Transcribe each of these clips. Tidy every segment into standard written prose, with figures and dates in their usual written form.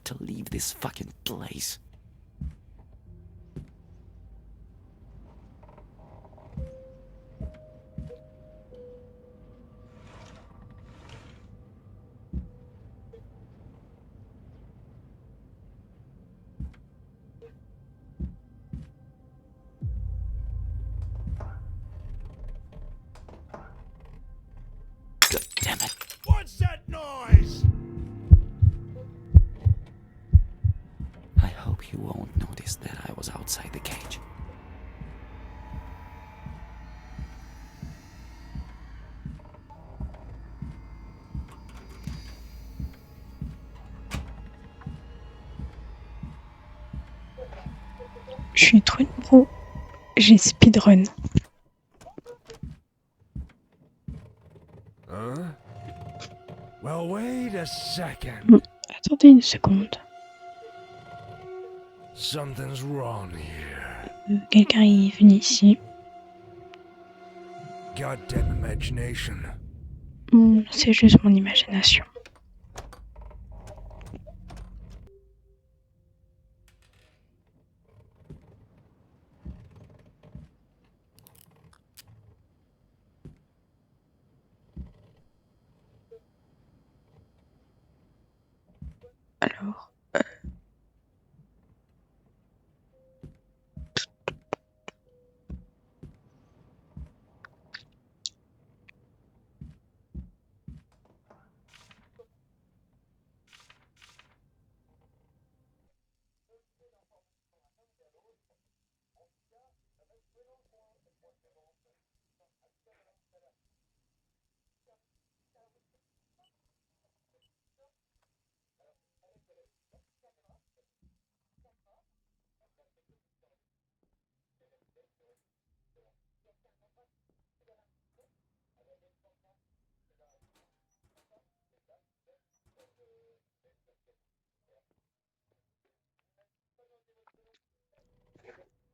to leave this fucking place. God damn it. What's that noise? I hope you won't notice that I was outside the cage. Je suis trop une pro. J'ai speedrun. Huh? Well, wait a second. Attendez une seconde. Something's wrong here. Quelqu'un est venu ici. Goddamn imagination. C'est juste mon imagination. Alors,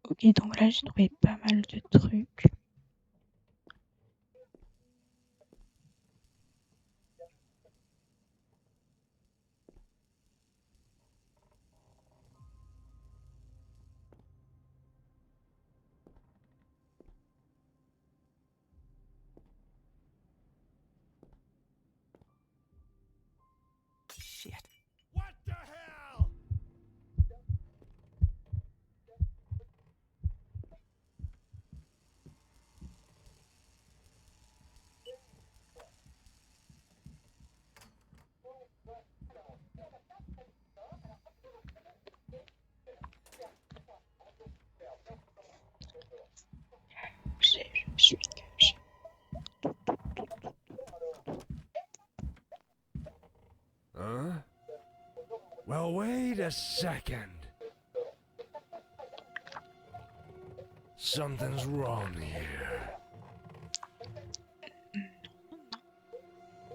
ok, donc là j'ai trouvé pas mal de trucs. Shit. What the hell? Je suis caché. Huh? Well, wait a second. Something's wrong here.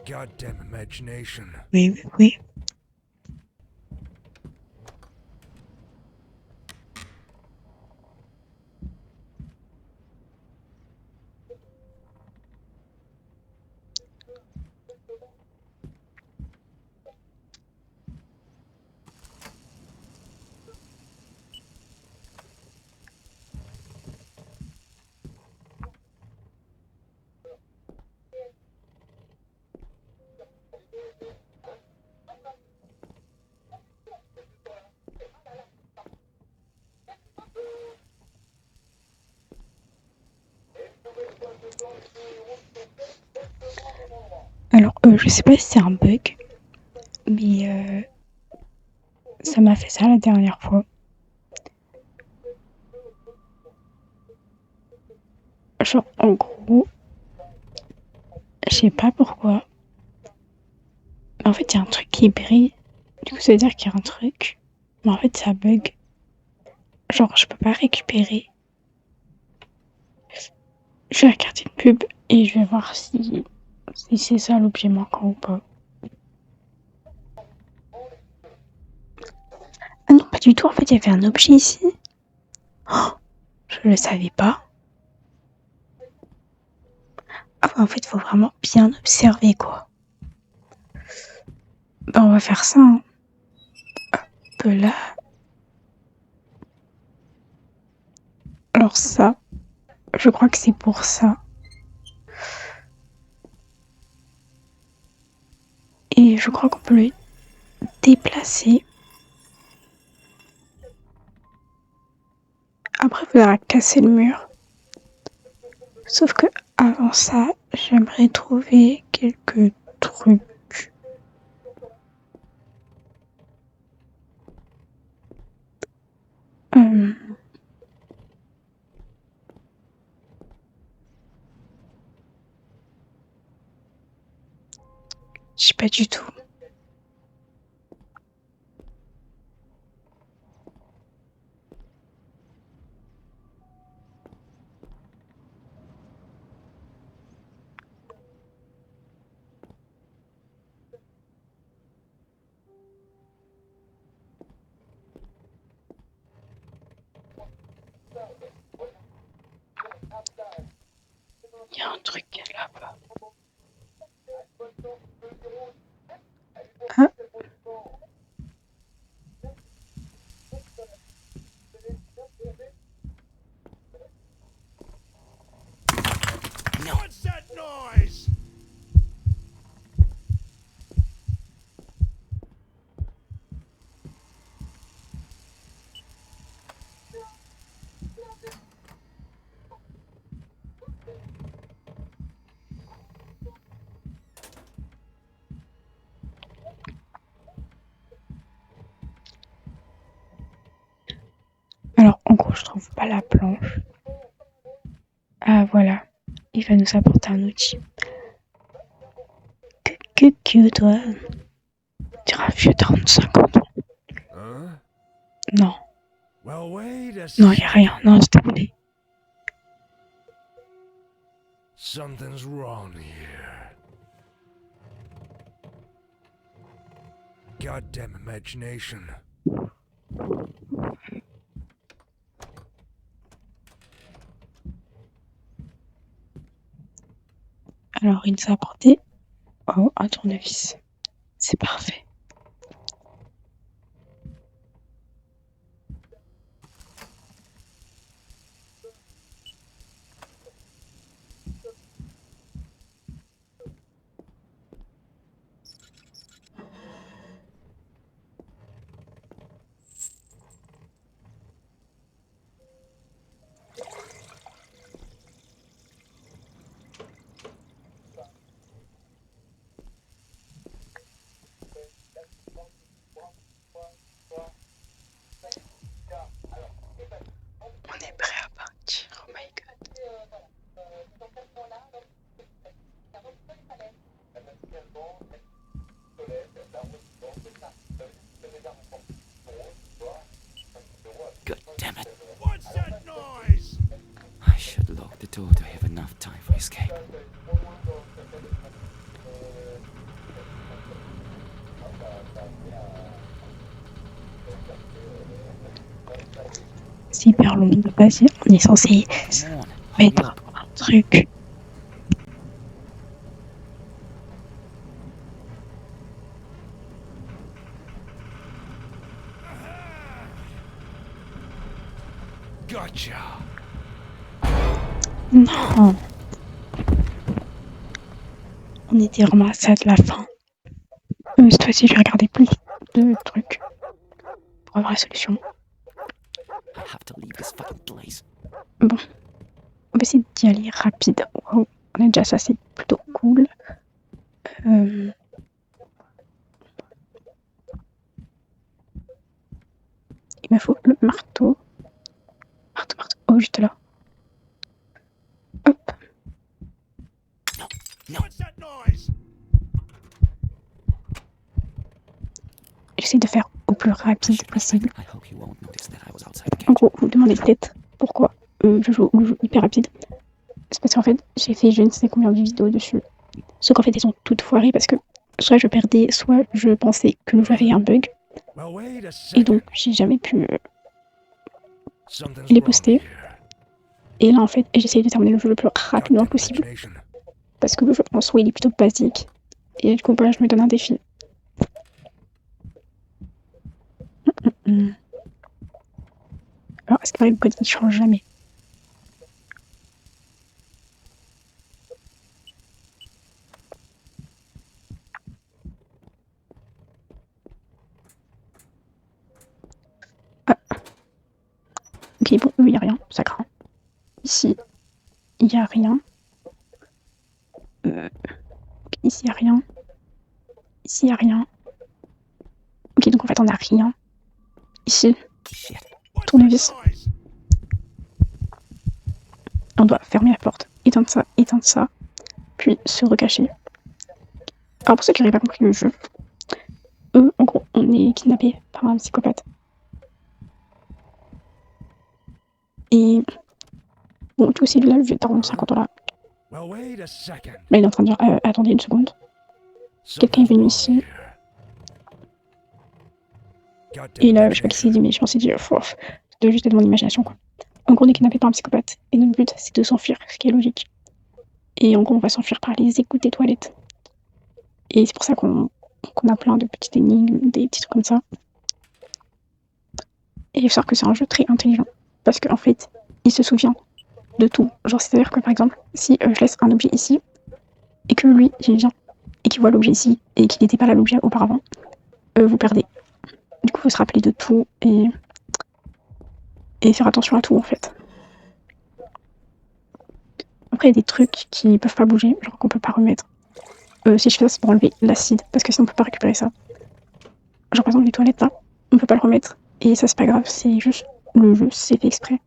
Goddamn imagination. Oui, oui, oui. Alors, je sais pas si c'est un bug, mais ça m'a fait ça la dernière fois. Genre, en gros, je sais pas pourquoi. Mais en fait, il y a un truc qui brille. Du coup, ça veut dire qu'il y a un truc. Mais en fait, ça bug. Genre, je peux pas récupérer. Je vais regarder une pub et je vais voir si c'est ça l'objet manquant ou pas. Ah non, pas du tout. En fait, il y avait un objet ici. Oh, je le savais pas. Ah ouais, en fait, il faut vraiment bien observer, quoi. Bah, on va faire ça, hein. que là... Alors ça, je crois que c'est pour ça. Et je crois qu'on peut le déplacer. Après, il faudra casser le mur. Sauf que avant ça, j'aimerais trouver quelques trucs. Je sais pas du tout. Il y a un truc là-bas. Ah. What's that noise? Alors, en gros, je trouve pas la planche. Ah, voilà. Il va nous apporter un outil. Que toi. Tu diras vieux 35 ans. Huh? Non. Well, wait a Non, y a rien. Non, s'il te plaît. Something's wrong here. Goddamn imagination. Alors, il nous a apporté un tournevis. C'est parfait. On est prêt à partir. Oh my god. God damn it. What's that noise? I should lock the door to have enough time for escape. C'est hyper long de passer. On est censé Come on, hurry mettre up. un truc. Gotcha. Non. On était vraiment à ça de la fin. Cette fois-ci, je vais regarder plus de trucs pour avoir la solution. I have to leave this fucking place. Bon, on va essayer d'y aller rapide. Wow, on a déjà ça, c'est plutôt cool. Il me faut le marteau. Marteau. Oh, juste là. Hop. What's that noise? J'essaie de faire au plus rapide possible. I hope you won't notice that I was outside the En cage. gros, vous demandez peut-être pourquoi je joue hyper rapide. C'est parce qu'en fait, j'ai fait je ne sais combien de vidéos dessus. Sauf qu'en fait, elles sont toutes foirées parce que soit je perdais, soit je pensais que j'avais un bug. Well, wait a Et second. donc, j'ai jamais pu Something's les wrong poster. here. Et là, en fait, j'essaye de terminer le jeu le plus rapidement Goddamn possible. imagination. Parce que le jeu en soi, il est plutôt basique. Et du coup, voilà, je me donne un défi. Alors, est-ce que le code, il change jamais? Ok, bon, il n'y a rien, ça craint. Ici, il n'y a rien. Ici, il n'y a rien. Ici, il n'y a rien. Ok, donc en fait, on n'a rien. Ici, Shit. tournevis. On doit fermer la porte, éteindre ça, puis se recacher. Alors pour ceux qui n'auraient pas compris le jeu, en gros, on est kidnappé par un psychopathe. Et bon, tu aussi, là, le vieux daron de 50 ans là, Well, wait a second. là, il est en train de dire attendez une seconde. Quelqu'un est Something's venu wrong ici. here. Goddamn Et là, je sais pas qui s'est engineer. dit, mais je pense qu'il dit, de juste de mon imagination, quoi. En gros, on est kidnappé par un psychopathe. Et notre but, c'est de s'enfuir, ce qui est logique. Et en gros, on va s'enfuir par les égouts des toilettes. Et c'est pour ça qu'on a plein de petites énigmes, des petits trucs comme ça. Et il faut savoir que c'est un jeu très intelligent. Parce qu'en fait, il se souvient de tout. Genre, c'est-à-dire que par exemple, si je laisse un objet ici, et que lui, il vient, et qu'il voit l'objet ici, et qu'il n'était pas là l'objet auparavant, vous perdez. Du coup, il faut se rappeler de tout, et faire attention à tout, en fait. Après, il y a des trucs qui peuvent pas bouger, genre qu'on peut pas remettre. Si je fais ça, c'est pour enlever l'acide, parce que sinon on peut pas récupérer ça. Genre par exemple les toilettes là, on peut pas le remettre. Et ça c'est pas grave, c'est juste le jeu, c'est fait exprès.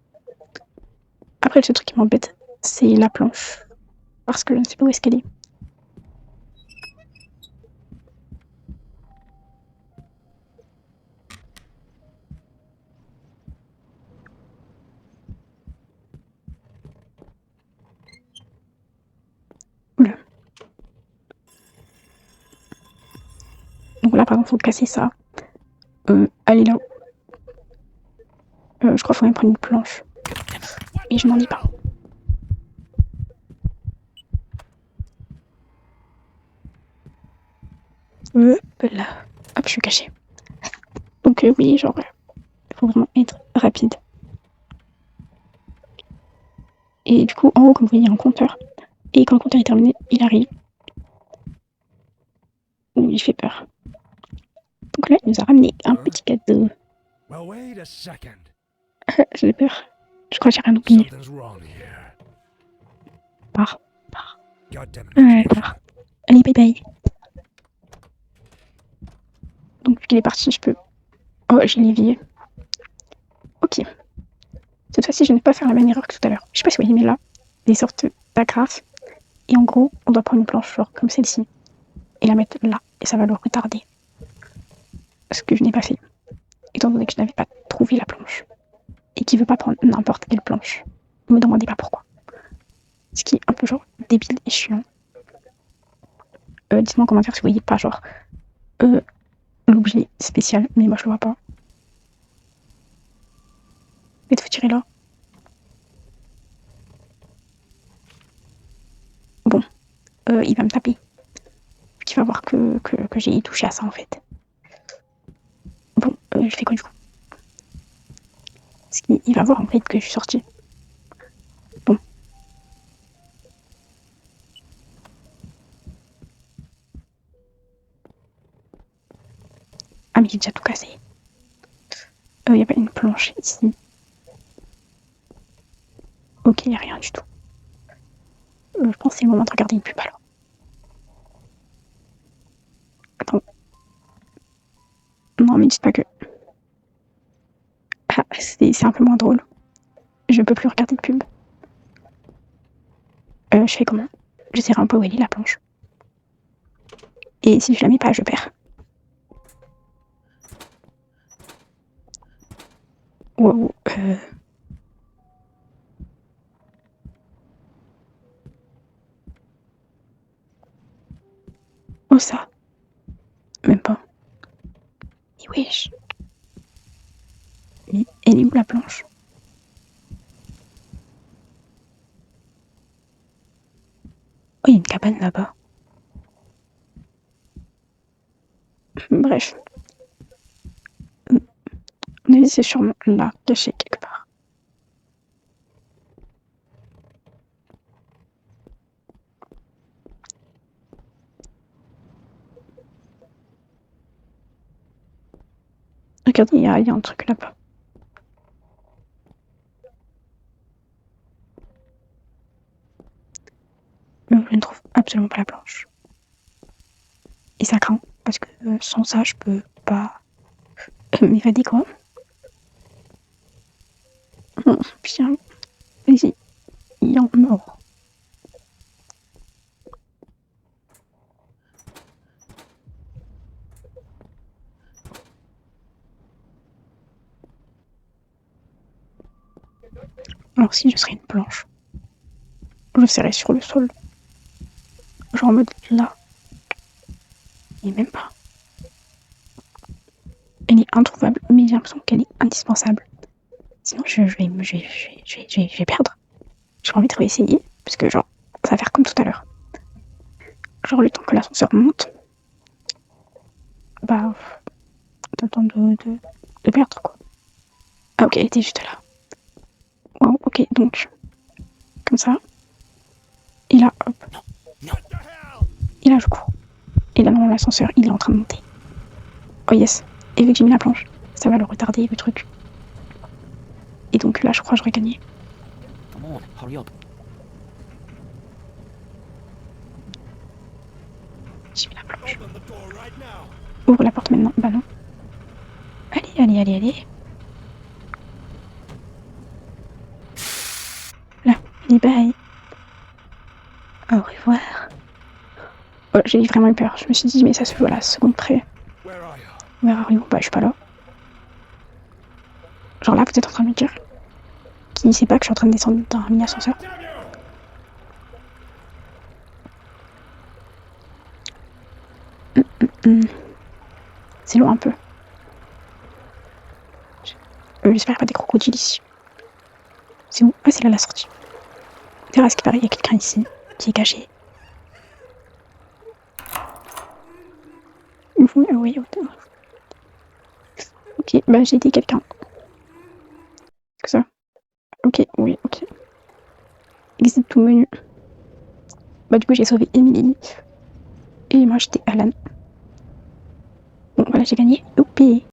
Après le seul truc qui m'embête, c'est la planche. Parce que je ne sais pas où est-ce qu'elle est. Oula. Donc là par exemple, faut casser ça. Aller là-haut. Je crois qu'il faut même prendre une planche. Et je m'en dis pas. Là. Hop, je suis cachée. Donc oui, genre, il faut vraiment être rapide. Et du coup, en haut, comme vous voyez, il y a un compteur. Et quand le compteur est terminé, il arrive. Il fait peur. Donc là, il nous a ramené un petit cadeau. Well, wait a second. J'ai peur. Je crois que j'ai rien oublié. Something's wrong here. Pars. Goddamn Ouais, engineer. pars. Allez, bye bye. Donc, vu qu'il est parti, je peux. Oh, j'ai l'évier. Ok. Cette fois-ci, je ne vais pas faire la même erreur que tout à l'heure. Je sais pas si vous voyez, mais là, des sortes d'agrafes. Et en gros, on doit prendre une planche, genre comme celle-ci, et la mettre là. Et ça va le retarder. Ce que je n'ai pas fait. Étant donné que je n'avais pas trouvé la planche. Et qu'il veut pas prendre n'importe quelle planche. Ne me demandez pas pourquoi. Ce qui est un peu genre débile et chiant. Dites-moi en commentaire si vous voyez pas genre l'objet spécial, mais moi je le vois pas. Faites-vous tirer là. Bon, il va me taper. Il va voir que j'ai touché à ça en fait. Bon, je fais quoi du coup? Parce qu'il va voir en fait que je suis sortie. Bon. Ah mais j'ai déjà tout cassé. Il y a pas une planche ici. Ok, il n'y a rien du tout. Je pense que c'est le moment de regarder une pub alors. Attends. Non mais dites pas que... Ah, c'est un peu moins drôle. Je peux plus regarder de pub. Je fais comment? J'essaierai un peu où elle est la planche. Et si je la mets pas, je perds. Wow. Oh ça. Même pas. Et wesh. Et elle est où la planche? Oh, il y a une cabane là-bas. Bref. mon avis, c'est sûrement là, caché quelque part. Regardez, il y a un truc là-bas. Mais je ne trouve absolument pas la planche. Et ça craint, parce que sans ça, je peux pas m'évader, quoi. Putain, vas-y, il y en mort. Alors si je serais une planche, je serais sur le sol. Genre en mode là. Et même pas. Elle est introuvable, mais j'ai l'impression qu'elle est indispensable. Sinon je vais perdre. J'ai envie de réessayer, parce que genre, ça va faire comme tout à l'heure. Genre le temps que l'ascenseur monte, bah, t'as le temps de perdre, quoi. Ah ok, elle était juste là. Wow, ok, donc, comme ça. Et là, hop. Et là, je cours. Et là, non, l'ascenseur, il est en train de monter. Oh yes. Et vu que j'ai mis la planche, ça va le retarder, le truc. Et donc là, je crois que j'aurais gagné. Come on, hurry up. J'ai mis la planche. Open the door right now. Ouvre la porte maintenant. Bah non. Allez. Là, allez, bye. Au revoir. Oh, j'ai vraiment eu peur. Je me suis dit, mais ça se voit à la seconde près. Where are you? Where are you? Bah, je suis pas là. Genre là, vous êtes en train de me dire qu'il ne sait pas que je suis en train de descendre d'un mini ascenseur. C'est loin un peu. J'espère qu'il n'y a pas des crocodiles ici. C'est où? Ah, c'est là la sortie. D'ailleurs, à ce qui paraît, il y a quelqu'un ici qui est caché. Oui, ok, bah j'ai aidé quelqu'un. Que ça? Ok, oui, ok. Exit tout menu. Bah du coup j'ai sauvé Emily. Et moi j'étais Alan. Bon voilà, j'ai gagné. Youpi.